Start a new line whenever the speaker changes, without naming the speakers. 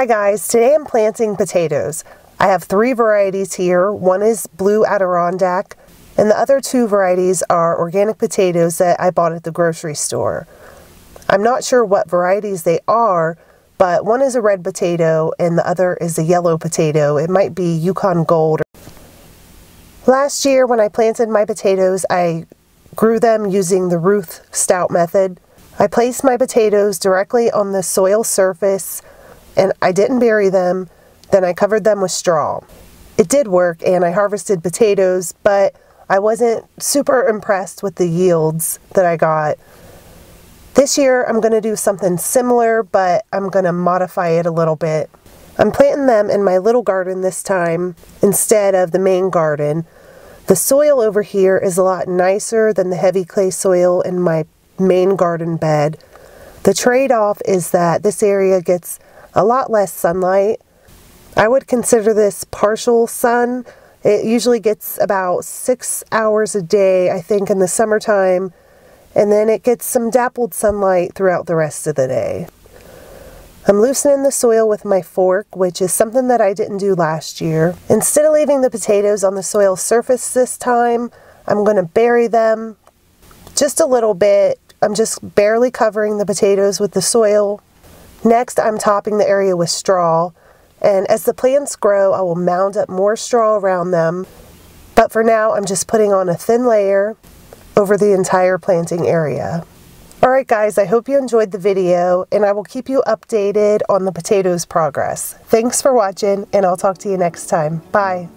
Hi guys, today I'm planting potatoes. I have 3 varieties here. One is Blue Adirondack, and the other 2 varieties are organic potatoes that I bought at the grocery store. I'm not sure what varieties they are, but one is a red potato and the other is a yellow potato. It might be Yukon Gold. Last year when I planted my potatoes, I grew them using the Ruth Stout method. I placed my potatoes directly on the soil surface and I didn't bury them. Then I covered them with straw. It did work and I harvested potatoes, but I wasn't super impressed with the yields that I got. This year I'm going to do something similar, but I'm going to modify it a little bit. I'm planting them in my little garden this time instead of the main garden. The soil over here is a lot nicer than the heavy clay soil in my main garden bed. The trade-off is that this area gets a lot less sunlight. I would consider this partial sun. It usually gets about 6 hours a day, I think, in the summertime, and then it gets some dappled sunlight throughout the rest of the day. I'm loosening the soil with my fork, which is something that I didn't do last year. Instead of leaving the potatoes on the soil surface this time, I'm going to bury them just a little bit. I'm just barely covering the potatoes with the soil. Next, I'm topping the area with straw, and as the plants grow, I will mound up more straw around them. But for now, I'm just putting on a thin layer over the entire planting area. Alright guys, I hope you enjoyed the video, and I will keep you updated on the potatoes' progress. Thanks for watching, and I'll talk to you next time. Bye!